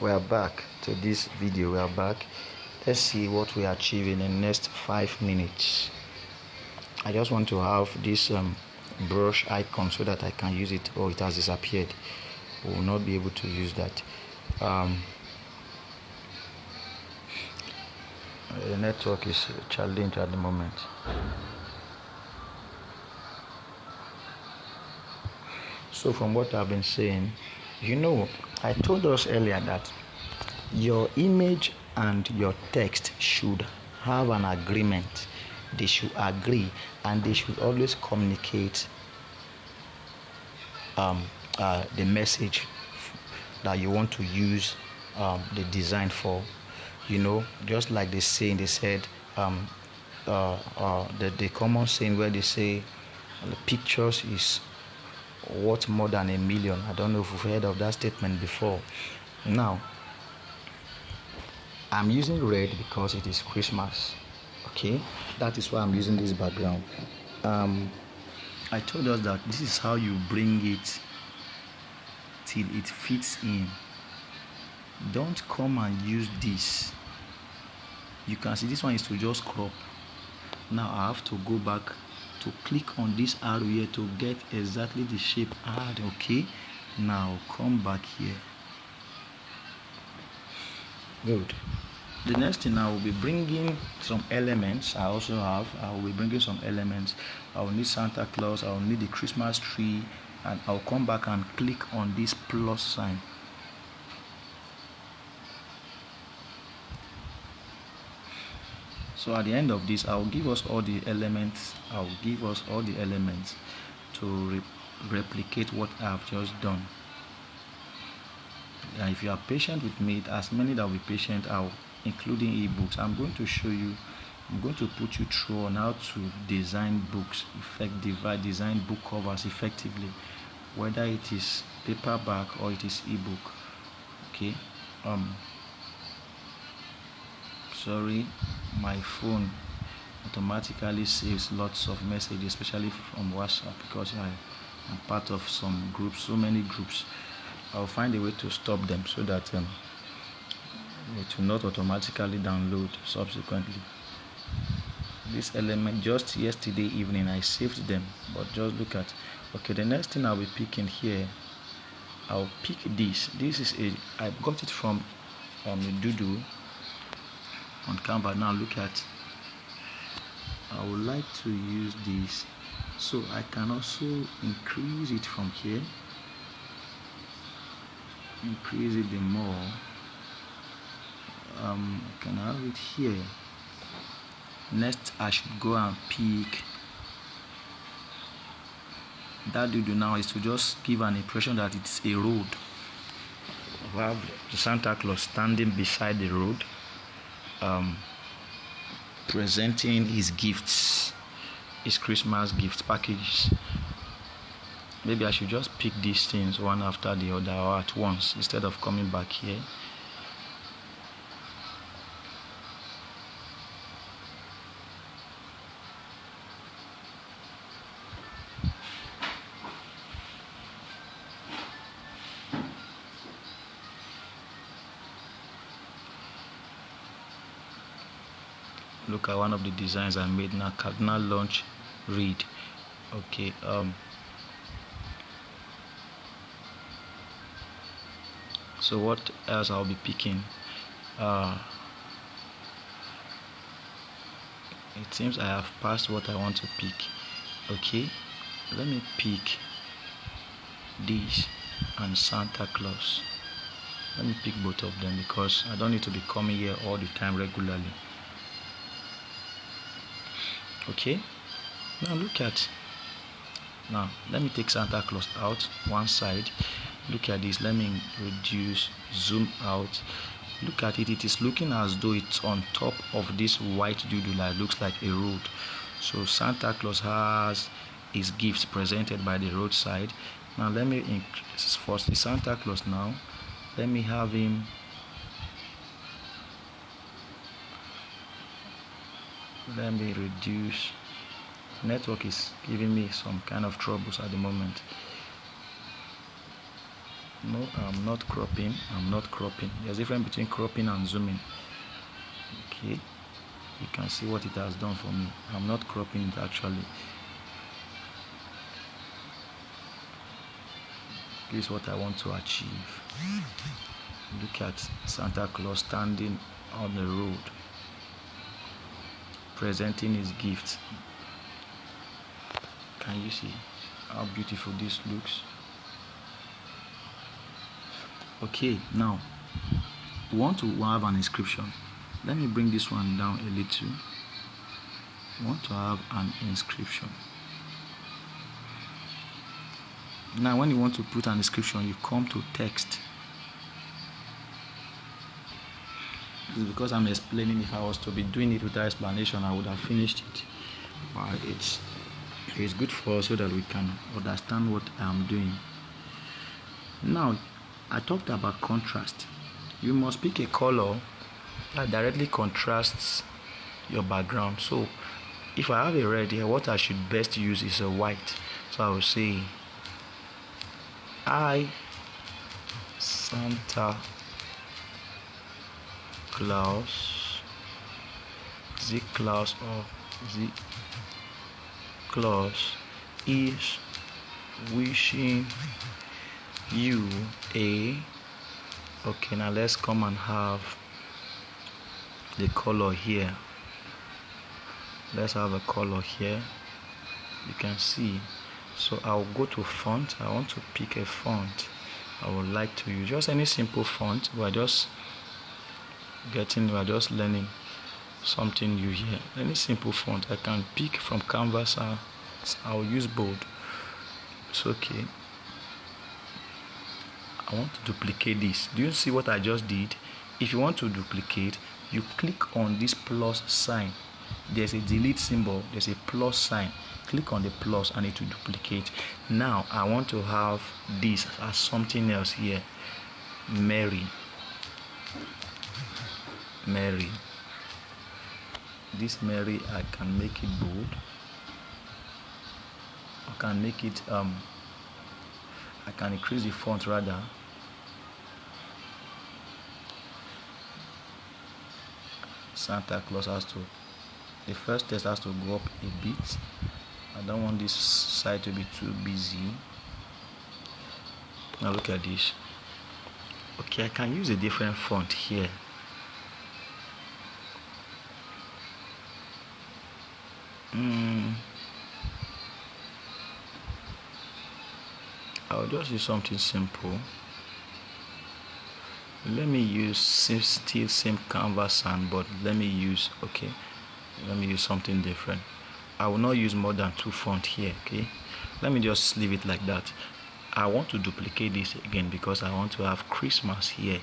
we are back to this video. We are back. Let's see what we achieve in the next 5 minutes. I just want to have this brush icon so that I can use it. Oh, it has disappeared. We will not be able to use that. The network is a challenge at the moment. So from what I've been saying, I told us earlier that your image and your text should have an agreement. They should agree, and they should always communicate the message that you want to use the design for. Just like they said the common saying where they say the pictures is worth more than a million. I don't know if you've heard of that statement before. Now, I'm using red because it is Christmas. Okay, that is why I'm using this background. I told us that this is how you bring it till it fits in. Don't come and use this. You can see this one is to just crop. Now I have to go back to click on this arrow here to get exactly the shape. Okay. Now come back here. Good. The next thing, I will be bringing some elements. I will be bringing some elements. I will need Santa Claus. I will need the Christmas tree, and I'll come back and click on this plus sign. So at the end of this, I'll give us all the elements. To replicate what I've just done. And if you are patient with me, as many that will be patient, including ebooks. I'm going to put you through on how to design books, design book covers effectively, whether it is paperback or it is ebook. Okay. Sorry, my phone automatically saves lots of messages, especially from WhatsApp, because I'm part of some groups, so many groups. I'll find a way to stop them so that it will not automatically download subsequently. This element, just yesterday evening I saved them, but just look at. Okay, the next thing I'll be picking here, I'll pick this. I got it from a doodle on Canva. Now look at. I would like to use this, so I can also increase it from here. Increase it the more. I can have it here. Next, I should go and pick that doodle. Now is to just give an impression that it's a road. We have the Santa Claus standing beside the road, presenting his gifts, his Christmas gift packages. Maybe I should just pick these things one after the other or at once instead of coming back here. Look at one of the designs I made now. Cardinal launch read. Okay. So what else I'll be picking? It seems I have passed what I want to pick. Okay, let me pick this and Santa Claus. Let me pick both of them because I don't need to be coming here all the time regularly. Okay, now look at. Now let me take Santa Claus out one side. Look at this. Let me reduce, zoom out. Look at it. It is looking as though it's on top of this white doodle that looks like a road. So Santa Claus has his gifts presented by the roadside. Now let me increase first the Santa Claus. Now let me have him. Let me reduce. Network is giving me some kind of troubles at the moment. No, I'm not cropping. There's a difference between cropping and zooming. Okay, you can see what it has done for me. I'm not cropping it actually. This is what I want to achieve. Look at Santa Claus standing on the road, presenting his gift. Can you see how beautiful this looks? Okay, now we want to have an inscription. Let me bring this one down a little. We want to have an inscription. Now when you want to put an inscription, you come to text. This is because I'm explaining. If I was to be doing it without explanation, I would have finished it. But it's good for us so that we can understand what I'm doing. Now, I talked about contrast. You must pick a color that directly contrasts your background. So if I have a red here, what I should best use is a white. So I will say Santa Claus, the Claus or the Claus is wishing you a. Okay, now let's come and have the color here. Let's have a color here. You can see. So I'll go to font. I want to pick a font. I would like to use just any simple font. We're just learning something new here. Any simple font I can pick from canvas. I'll use bold. It's okay. I want to duplicate this. Do you see what I just did? If you want to duplicate, you click on this plus sign. There's a delete symbol, there's a plus sign. Click on the plus and it will duplicate. Now I want to have this as something else here. Mary. This Mary, I can make it bold. I can make it I can increase the font rather. Santa Claus the first text has to go up a bit. I don't want this side to be too busy. Now look at this. Okay, I can use a different font here. I'll just use something simple. Let me use still same canvas but let me use something different. I will not use more than 2 fonts here. Okay, let me just leave it like that. I want to duplicate this again because I want to have Christmas here,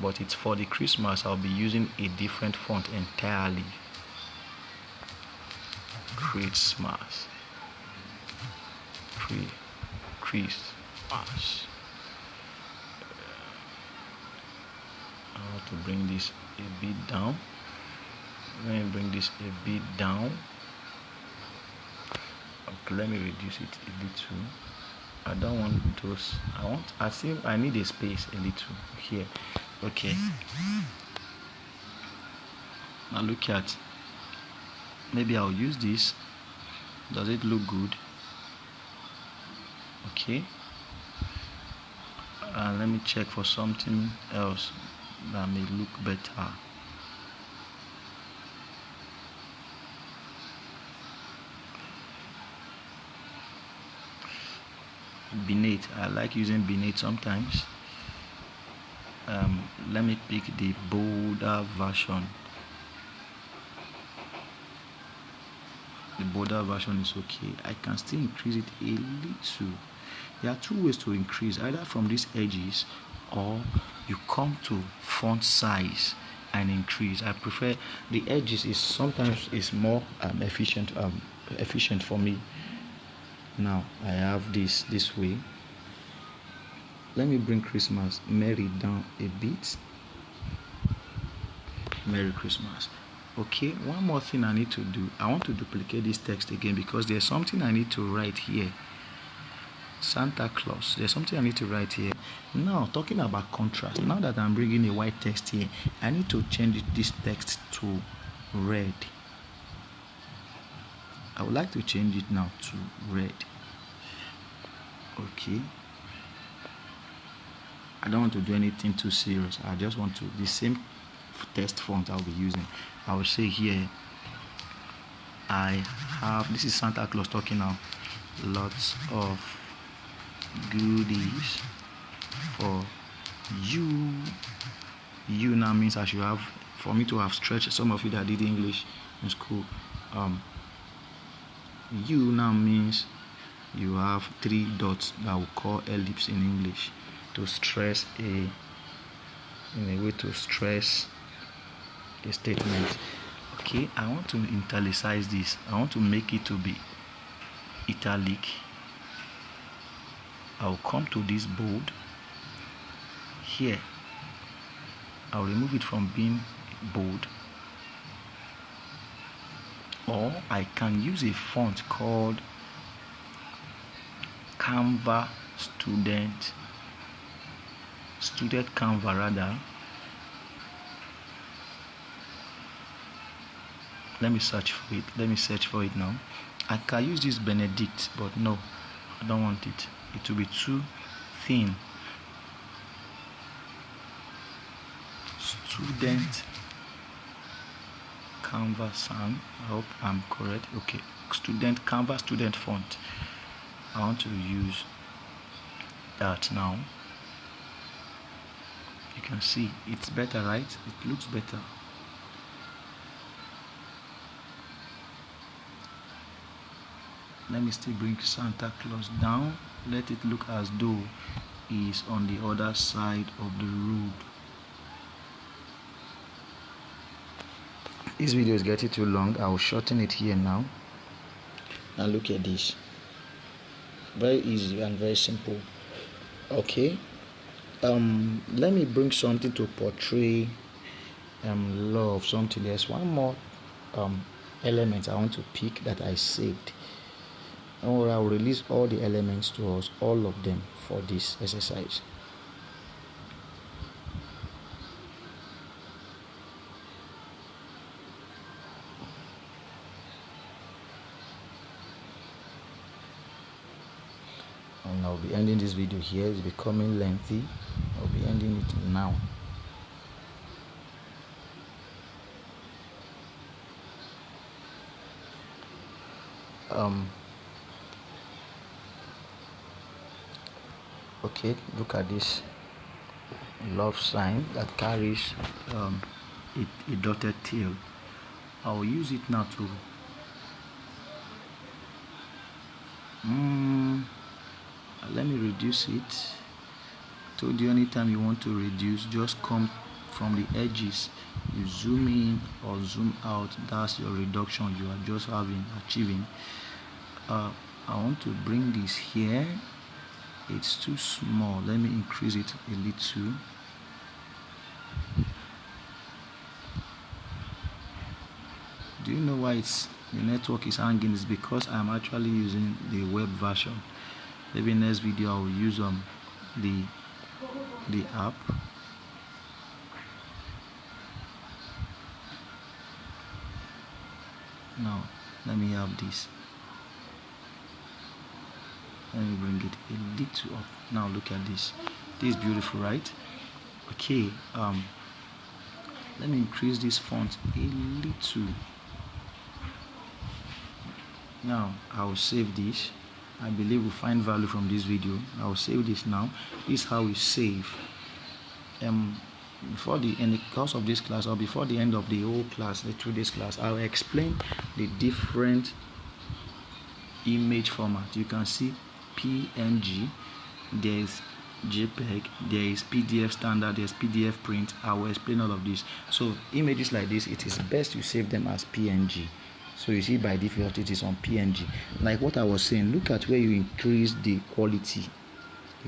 but it's for the Christmas. I'll be using a different font entirely. Christmas. I want to bring this a bit down. Let me bring this a bit down. Okay, let me reduce it a little. I don't want those. I need a space a little here. Okay. Now look at. Maybe I'll use this. Does it look good? Okay. And let me check for something else that may look better. Binate. I like using binate sometimes. Let me pick the bolder version. The border version is okay. I can still increase it a little. There are 2 ways to increase, either from these edges or you come to font size and increase. I prefer the edges sometimes more efficient for me. Now I have this way. Let me bring Christmas Mary down a bit. Merry Christmas. Okay, one more thing I need to do. I want to duplicate this text again because there's something I need to write here. Santa Claus. There's something I need to write here. Now, talking about contrast. Now that I'm bringing a white text here, I need to change this text to red. I would like to change it now to red. Okay. I don't want to do anything too serious. I just want to, the same text font I'll be using. I will say here, I have, this is Santa Claus talking now, lots of goodies for you. You now means I should have, for me to have stretched, some of you that did English in school, you now means you have 3 dots that we call ellipse in English to stress in a way to stress a statement. Okay, I want to italicize this. I want to make it to be italic. I'll come to this bold here. I'll remove it from being bold, or I can use a font called Canva student Canva rather. Let me search for it now. I can use this Benedict, but no, I don't want it. It will be too thin. Student Canva San. I hope I'm correct. Okay, Canva student font. I want to use that now. You can see it's better, right? It looks better. Let me still bring Santa Claus down. Let it look as though he's on the other side of the road. This video is getting too long. I will shorten it here now. Now look at this. Very easy and very simple. Okay. Let me bring something to portray love. Something. There's one more element I want to pick that I saved. Or I'll release all the elements to us, all of them, for this exercise. And I'll be ending this video here. It's becoming lengthy. I'll be ending it now. Okay, look at this love sign that carries a dotted tail. I will use it now to let me reduce it. Told you anytime you want to reduce, just come from the edges, you zoom in or zoom out. That's your reduction you are just achieving. I want to bring this here. It's too small. Let me increase it a little. Do you know why the network is hanging? It's because I'm actually using the web version. Maybe next video I will use the app. Now let me have this. Let me bring it a little up. Now look at this. This is beautiful, right? Okay. Let me increase this font a little. Now I will save this. I believe we'll find value from this video. I will save this now. This is how we save. Before the end course of this class, or before the end of the whole class, the 2 days class, I will explain the different image format. You can see PNG, there's JPEG, there is PDF standard, there's PDF print. I will explain all of this. So images like this, it is best you save them as PNG. So you see by default it is on PNG. Like what I was saying, look at where you increase the quality.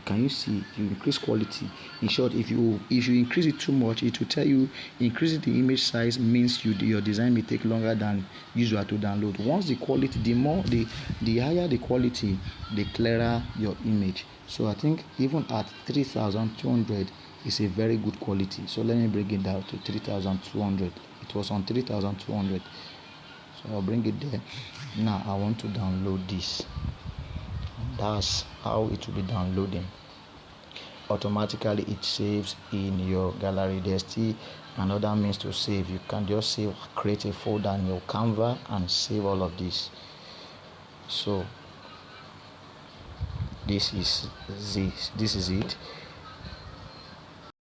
Can you see? You increase quality. In short, if you increase it too much, it will tell you increasing the image size means your design may take longer than usual to download. Once the quality, the higher the quality, the clearer your image. So I think even at 3,200 is a very good quality. So let me bring it down to 3,200. It was on 3,200. So I'll bring it there. Now I want to download this. That's how it will be downloading. Automatically it saves in your gallery. There's still another means to save. You can just save, create a folder in your Canva and save all of this. So this is it.